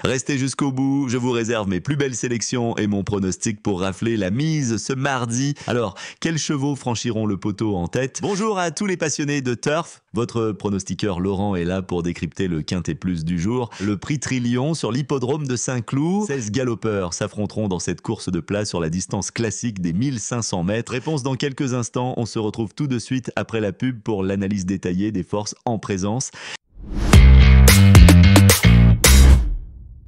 Restez jusqu'au bout, je vous réserve mes plus belles sélections et mon pronostic pour rafler la mise ce mardi. Alors, quels chevaux franchiront le poteau en tête? Bonjour à tous les passionnés de turf. Votre pronostiqueur Laurent est là pour décrypter le quintet plus du jour. Le prix Trillion sur l'hippodrome de Saint-Cloud. 16 galopeurs s'affronteront dans cette course de plat sur la distance classique des 1500 mètres. Réponse dans quelques instants. On se retrouve tout de suite après la pub pour l'analyse détaillée des forces en présence.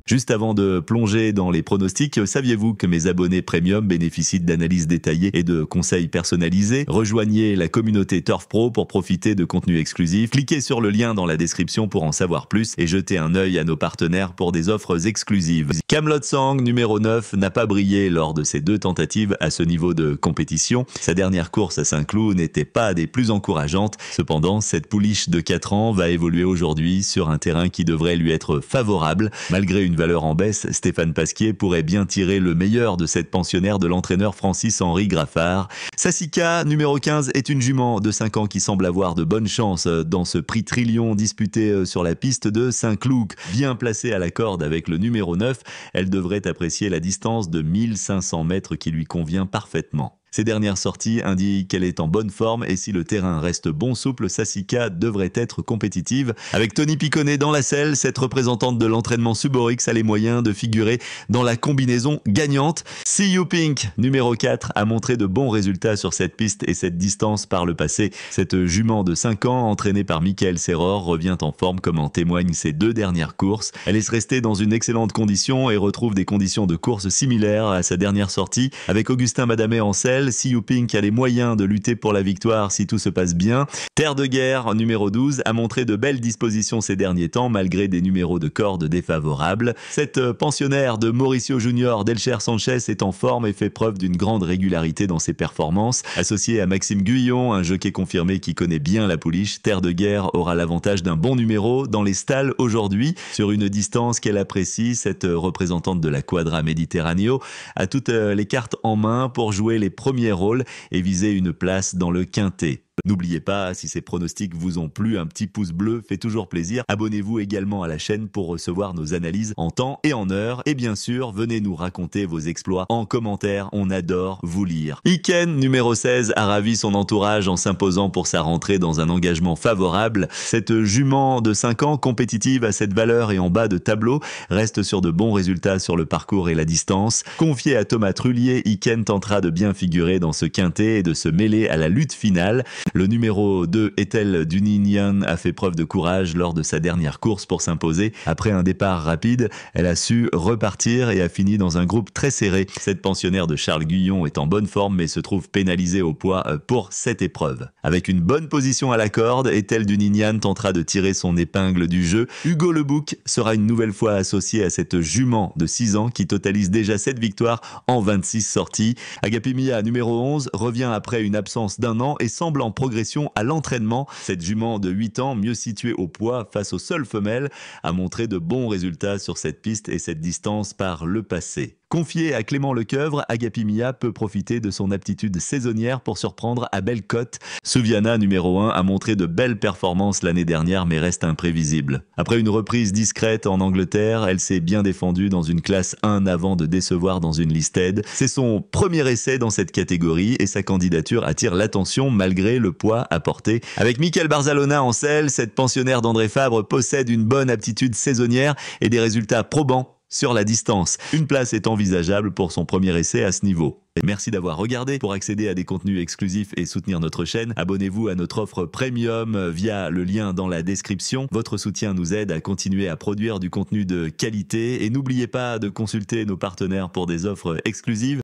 Juste avant de plonger dans les pronostics, saviez-vous que mes abonnés premium bénéficient d'analyses détaillées et de conseils personnalisés? Rejoignez la communauté Turf Pro pour profiter de contenus exclusifs. Cliquez sur le lien dans la description pour en savoir plus et jetez un œil à nos partenaires pour des offres exclusives. Camelot Sang, numéro 9, n'a pas brillé lors de ses 2 tentatives à ce niveau de compétition. Sa dernière course à Saint-Cloud n'était pas des plus encourageantes. Cependant, cette pouliche de 4 ans va évoluer aujourd'hui sur un terrain qui devrait lui être favorable. Malgré une valeur en baisse, Stéphane Pasquier pourrait bien tirer le meilleur de cette pensionnaire de l'entraîneur Francis-Henri Graffard. Sassica, numéro 15, est une jument de 5 ans qui semble avoir de bonnes chances dans ce prix Trillion disputé sur la piste de Saint-Cloud. Bien placée à la corde avec le numéro 9, elle devrait apprécier la distance de 1500 mètres qui lui convient parfaitement. Ses dernières sorties indiquent qu'elle est en bonne forme et si le terrain reste bon souple, Sassica devrait être compétitive. Avec Tony Piconnet dans la selle, cette représentante de l'entraînement Suborix a les moyens de figurer dans la combinaison gagnante. See You Pink, numéro 4, a montré de bons résultats sur cette piste et cette distance par le passé. Cette jument de 5 ans, entraînée par Michael Serror, revient en forme comme en témoignent ses 2 dernières courses. Elle est restée dans une excellente condition et retrouve des conditions de course similaires à sa dernière sortie. Avec Augustin Madamet en selle, See You Pink a les moyens de lutter pour la victoire si tout se passe bien. Terre de Guerre, numéro 12, a montré de belles dispositions ces derniers temps malgré des numéros de corde défavorables. Cette pensionnaire de Mauricio Junior d'Elcher Sanchez est en forme et fait preuve d'une grande régularité dans ses performances. Associée à Maxime Guyon, un jockey confirmé qui connaît bien la pouliche, Terre de Guerre aura l'avantage d'un bon numéro dans les stalles aujourd'hui. Sur une distance qu'elle apprécie, cette représentante de la Quadra Mediterraneo a toutes les cartes en main pour jouer les premiers rôles et viser une place dans le quintet. N'oubliez pas, si ces pronostics vous ont plu, un petit pouce bleu fait toujours plaisir. Abonnez-vous également à la chaîne pour recevoir nos analyses en temps et en heure. Et bien sûr, venez nous raconter vos exploits en commentaire, on adore vous lire. Iken, numéro 16, a ravi son entourage en s'imposant pour sa rentrée dans un engagement favorable. Cette jument de 5 ans, compétitive à cette valeur et en bas de tableau, reste sur de bons résultats sur le parcours et la distance. Confié à Thomas Trullier, Iken tentera de bien figurer dans ce quintet et de se mêler à la lutte finale. Le numéro 2, Ethel Dunignan, a fait preuve de courage lors de sa dernière course pour s'imposer. Après un départ rapide, elle a su repartir et a fini dans un groupe très serré. Cette pensionnaire de Charles Guyon est en bonne forme mais se trouve pénalisée au poids pour cette épreuve. Avec une bonne position à la corde, Ethel Dunignan tentera de tirer son épingle du jeu. Hugo Le Bouc sera une nouvelle fois associé à cette jument de 6 ans qui totalise déjà 7 victoires en 26 sorties. Agapimia, numéro 11, revient après une absence d'1 an et semble en progression à l'entraînement. Cette jument de 8 ans, mieux située au poids face aux seules femelles, a montré de bons résultats sur cette piste et cette distance par le passé. Confié à Clément Lecoeuvre, Agapimia peut profiter de son aptitude saisonnière pour surprendre à belle cote. Souviana, numéro 1, a montré de belles performances l'année dernière mais reste imprévisible. Après une reprise discrète en Angleterre, elle s'est bien défendue dans une classe 1 avant de décevoir dans une listed. C'est son premier essai dans cette catégorie et sa candidature attire l'attention malgré le poids apporté. Avec Michael Barzalona en selle, cette pensionnaire d'André Fabre possède une bonne aptitude saisonnière et des résultats probants sur la distance. Une place est envisageable pour son premier essai à ce niveau. Et merci d'avoir regardé. Pour accéder à des contenus exclusifs et soutenir notre chaîne, abonnez-vous à notre offre premium via le lien dans la description. Votre soutien nous aide à continuer à produire du contenu de qualité et n'oubliez pas de consulter nos partenaires pour des offres exclusives.